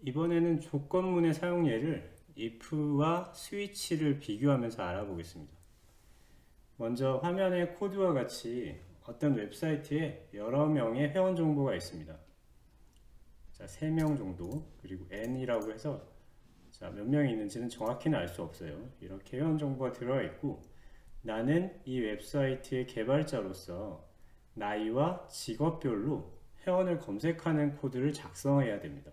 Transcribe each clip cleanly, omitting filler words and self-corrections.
이번에는 조건문의 사용 예를 if와 스위치를 비교하면서 알아보겠습니다. 먼저 화면의 코드와 같이 어떤 웹사이트에 여러 명의 회원 정보가 있습니다. 자, 3명 정도, 그리고 n이라고 해서 몇 명이 있는지는 정확히는 알 수 없어요. 이렇게 회원 정보가 들어가 있고, 나는 이 웹사이트의 개발자로서 나이와 직업별로 회원을 검색하는 코드를 작성해야 됩니다.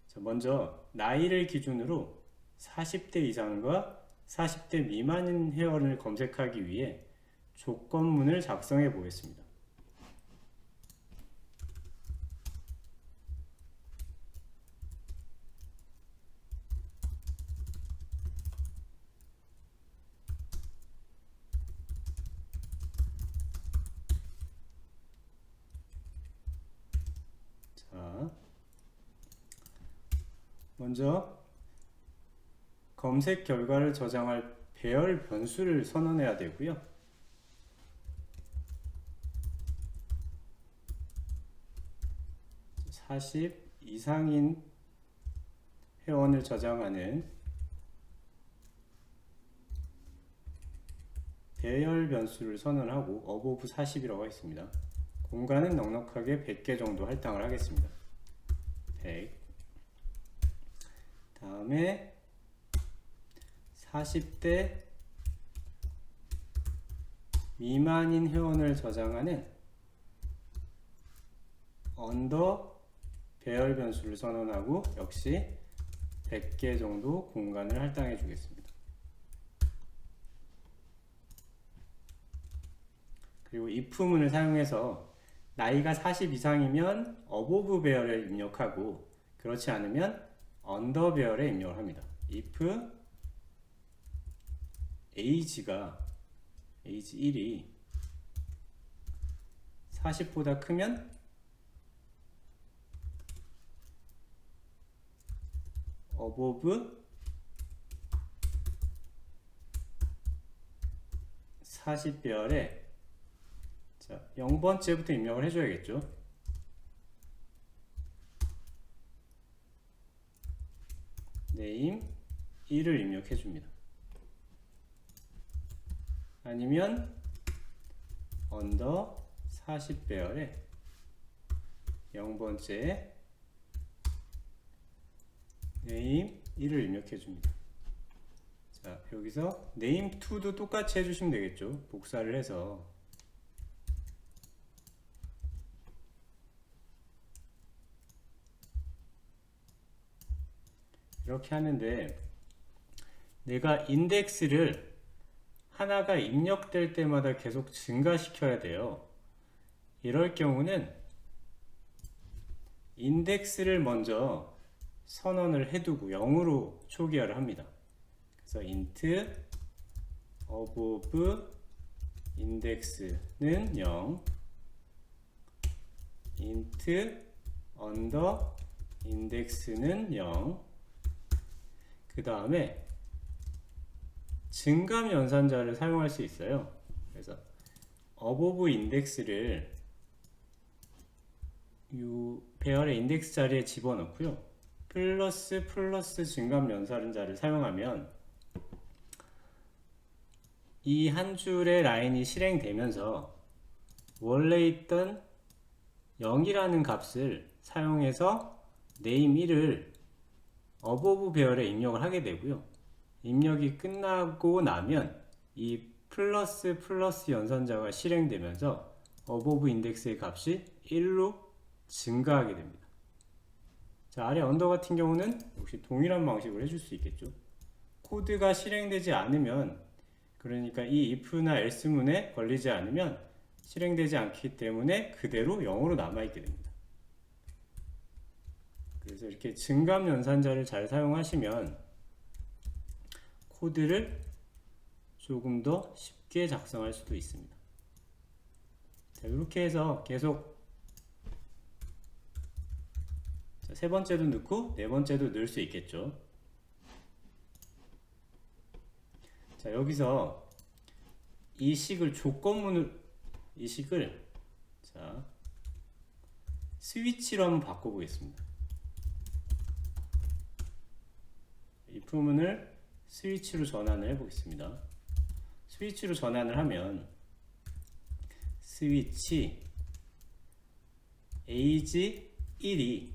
자, 먼저 나이를 기준으로 40대 이상과 40대 미만인 회원을 검색하기 위해 조건문을 작성해 보겠습니다. 자, 먼저 검색 결과를 저장할 배열 변수를 선언해야 되고요. (40) 이상인 회원을 저장하는 배열 변수를 선언하고 above 40이라고 하겠습니다. 공간은 넉넉하게 100개 정도 할당을 하겠습니다. 100. 다음에 40대 미만인 회원을 저장하는 언더 배열 변수를 선언하고 역시 100개 정도 공간을 할당해 주겠습니다. 그리고 if문을 사용해서 나이가 40 이상이면 above 배열에 입력하고 그렇지 않으면 under 배열에 입력을 합니다. if age가 age 1이 40보다 크면 above 40 배열에 0번째부터 입력을 해줘야겠죠. name 1을 입력해줍니다. 아니면 under 40 배열에 0번째 name 1을 입력해줍니다. 자, 여기서 name2도 똑같이 해주시면 되겠죠. 복사를 해서 이렇게 하는데 내가 인덱스를 하나가 입력될 때마다 계속 증가시켜야 돼요. 이럴 경우는 인덱스를 먼저 선언을 해두고 0으로 초기화를 합니다. 그래서 int above index는 0, int under index는 0. 그 다음에 증감 연산자를 사용할 수 있어요. 그래서 above index를 이 배열의 인덱스 자리에 집어넣고요. 플러스 증감 연산자를 사용하면 이 한 줄의 라인이 실행되면서 원래 있던 0이라는 값을 사용해서 name 1을 above 배열에 입력을 하게 되고요. 입력이 끝나고 나면 이 플러스 연산자가 실행되면서 above index의 값이 1로 증가하게 됩니다. 자, 아래 언더 같은 경우는 역시 동일한 방식으로 해줄 수 있겠죠. 코드가 실행되지 않으면, 그러니까 이 if나 else문에 걸리지 않으면 실행되지 않기 때문에 그대로 0으로 남아있게 됩니다. 그래서 이렇게 증감 연산자를 잘 사용하시면 코드를 조금 더 쉽게 작성할 수도 있습니다. 자, 이렇게 해서 계속 세 번째도 넣고 네 번째도 넣을 수 있겠죠. 자, 여기서 이 식을 스위치로 한번 바꿔보겠습니다. 투문을 스위치로 전환을 해 보겠습니다. 스위치로 전환을 하면 스위치 age 1이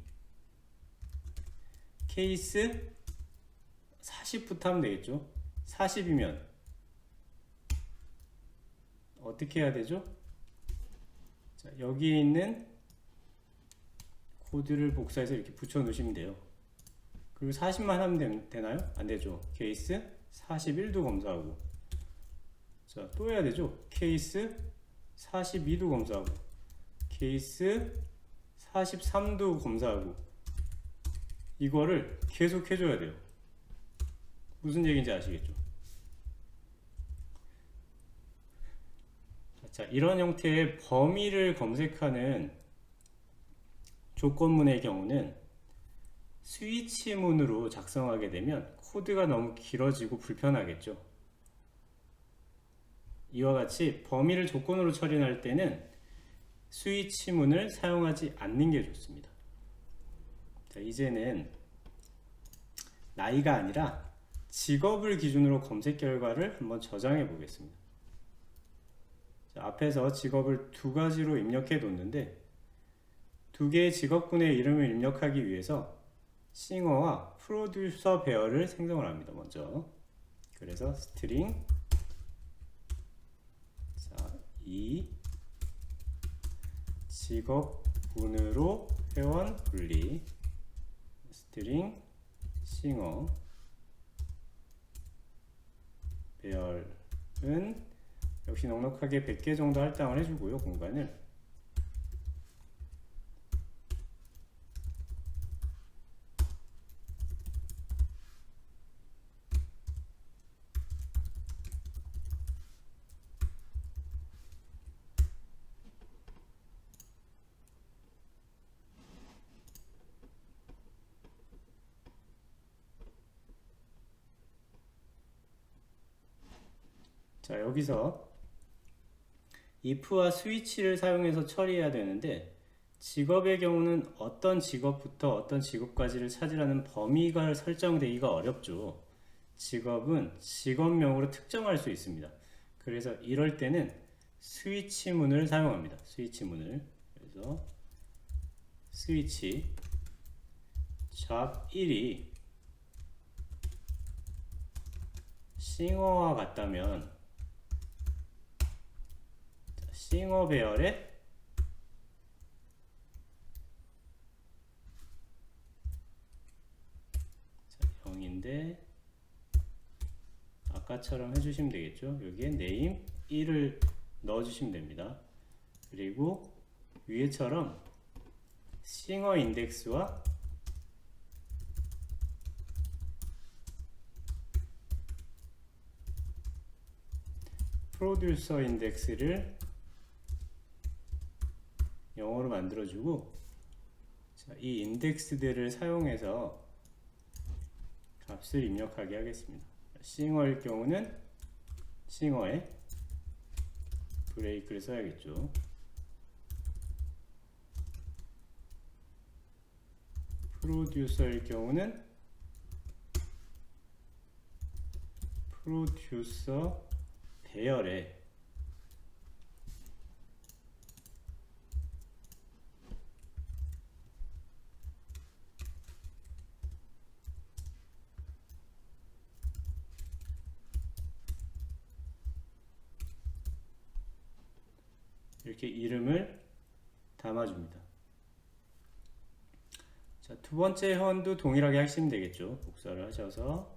케이스 40부터 하면 되겠죠. 40이면 어떻게 해야 되죠? 자, 여기에 있는 코드를 복사해서 이렇게 붙여 놓으시면 돼요. 그리고 40만 하면 되나요? 안 되죠. 케이스 41도 검사하고, 자, 또 해야 되죠. 케이스 42도 검사하고, 케이스 43도 검사하고, 이거를 계속 해줘야 돼요. 무슨 얘기인지 아시겠죠? 자, 이런 형태의 범위를 검색하는 조건문의 경우는 스위치문으로 작성하게 되면 코드가 너무 길어지고 불편하겠죠. 이와 같이 범위를 조건으로 처리할 때는 스위치문을 사용하지 않는 게 좋습니다. 자, 이제는 나이가 아니라 직업을 기준으로 검색 결과를 한번 저장해 보겠습니다. 자, 앞에서 직업을 두 가지로 입력해 놓는데, 두 개의 직업군의 이름을 입력하기 위해서 싱어와 프로듀서 베어를 생성을 합니다. 먼저, 그래서 스트링, 자, 이 직업군으로 회원 분리, 스트링 싱어 배열은 역시 넉넉하게 100개 정도 할당을 해주고요. 공간을 자, 여기서 if와 스위치를 사용해서 처리해야 되는데, 직업의 경우는 어떤 직업부터 어떤 직업까지를 찾으라는 범위가 설정되기가 어렵죠. 직업은 직업명으로 특정할 수 있습니다. 그래서 이럴 때는 스위치문을 사용합니다. 스위치문을. 그래서 스위치 job 1이 싱어와 같다면 싱어 배열에 자, 0인데 아까처럼 해주시면 되겠죠. 여기에 name 1을 넣어주시면 됩니다. 그리고 위에처럼 싱어 인덱스와 프로듀서 인덱스를 영어로 만들어주고, 자, 이 인덱스들을 사용해서 값을 입력하게 하겠습니다. 싱어일 경우는 싱어에 브레이크를 써야겠죠. 프로듀서일 경우는 프로듀서 배열에 이렇게 이름을 담아줍니다. 자, 두 번째 회원도 동일하게 하시면 되겠죠. 복사를 하셔서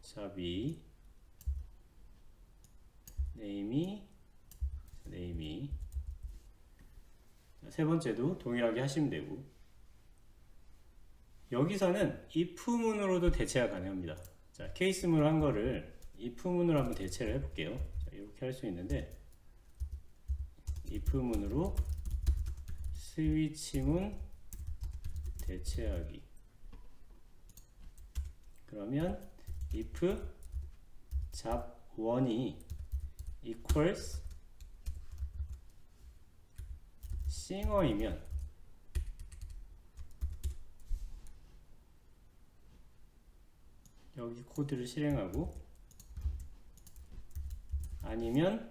샵이 네임이 세 번째도 동일하게 하시면 되고, 여기서는 if문으로도 대체가 가능합니다. 자, 케이스문으로 한 거를 if문으로 한번 대체를 해볼게요. 자, 이렇게 할 수 있는데, if문으로 스위치문 대체하기. 그러면 if job 1이 equals 싱어이면 여기 코드를 실행하고, 아니면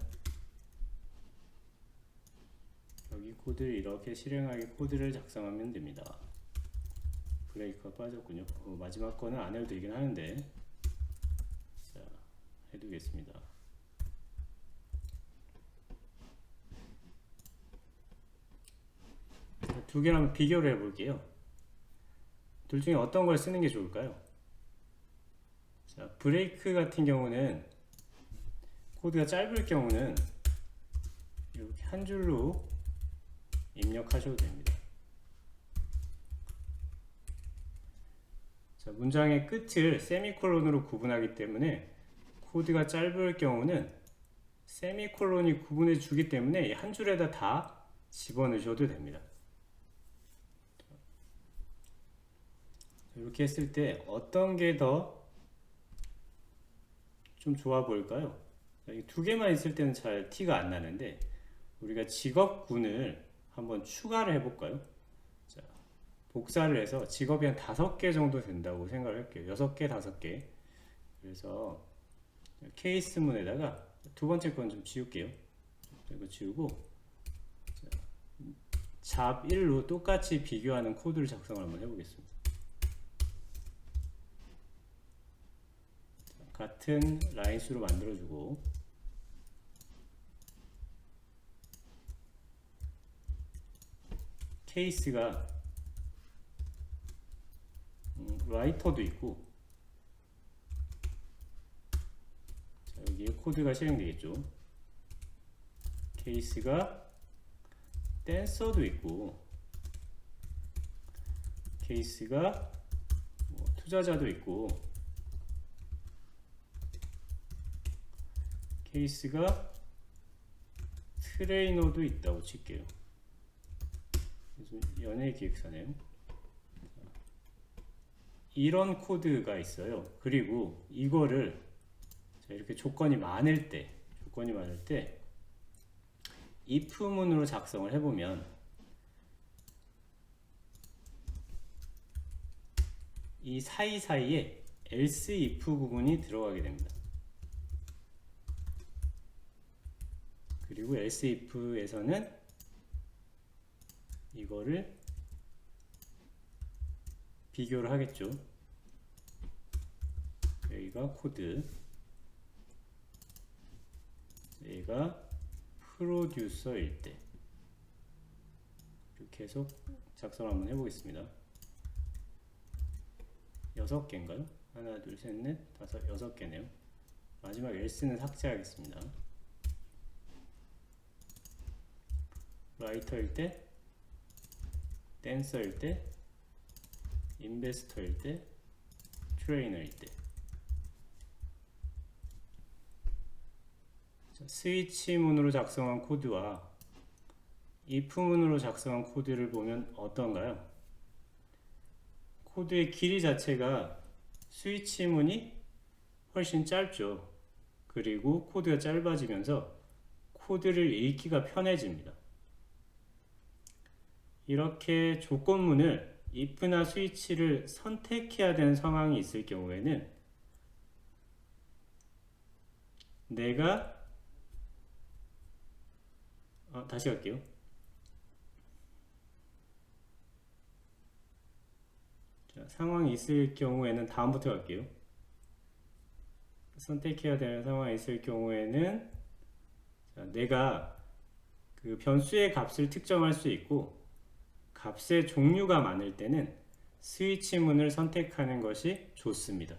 여기 코드를 이렇게 실행하게 코드를 작성하면 됩니다. 브레이크가 빠졌군요. 마지막 거는 안 해도 되긴 하는데, 자, 해두겠습니다. 두 개를 한번 비교를 해 볼게요. 둘 중에 어떤 걸 쓰는 게 좋을까요? 자, 브레이크 같은 경우는 코드가 짧을 경우는 이렇게 한 줄로 입력하셔도 됩니다. 자, 문장의 끝을 세미콜론으로 구분하기 때문에 코드가 짧을 경우는 세미콜론이 구분해 주기 때문에 한 줄에다 다 집어넣으셔도 됩니다. 이렇게 했을 때 어떤 게 더 좀 좋아 보일까요? 두 개만 있을 때는 잘 티가 안 나는데, 우리가 직업군을 한번 추가를 해 볼까요? 자, 복사를 해서 직업이 한 5개 정도 된다고 생각을 할게요. 6개, 5개. 그래서 케이스문에다가 두 번째 건 좀 지울게요. 이거 지우고, 잡 1로 똑같이 비교하는 코드를 작성을 한번 해보겠습니다. 같은 라인 수로 만들어주고, 케이스가 라이터도 있고, 자, 여기에 코드가 실행되겠죠. 케이스가 댄서도 있고, 케이스가 투자자도 있고, 케이스가 트레이너도 있다고 칠게요. 연예기획사네요. 이런 코드가 있어요. 그리고 이거를 이렇게 조건이 많을 때 if문으로 작성을 해보면 이 사이사이에 else if 부분이 들어가게 됩니다. 그리고 else if에서는 이거를 비교를 하겠죠. 여기가 코드, 얘가 프로듀서일 때, 이렇게 해서 작성을 한번 해보겠습니다. 6개인가요? 하나, 둘, 셋, 넷, 다섯, 6개네요. 마지막 else는 삭제하겠습니다. 라이터일 때, 댄서일 때, 인베스터일 때, 트레이너일 때. 스위치문으로 작성한 코드와 if문으로 작성한 코드를 보면 어떤가요? 코드의 길이 자체가 스위치문이 훨씬 짧죠. 그리고 코드가 짧아지면서 코드를 읽기가 편해집니다. 이렇게 조건문을 if나 스위치를 선택해야 되는 상황이 있을 경우에는 내가 다시 갈게요. 자, 상황이 있을 경우에는 다음부터 갈게요. 선택해야 되는 상황이 있을 경우에는 자, 내가 그 변수의 값을 특정할 수 있고 값의 종류가 많을 때는 스위치문을 선택하는 것이 좋습니다.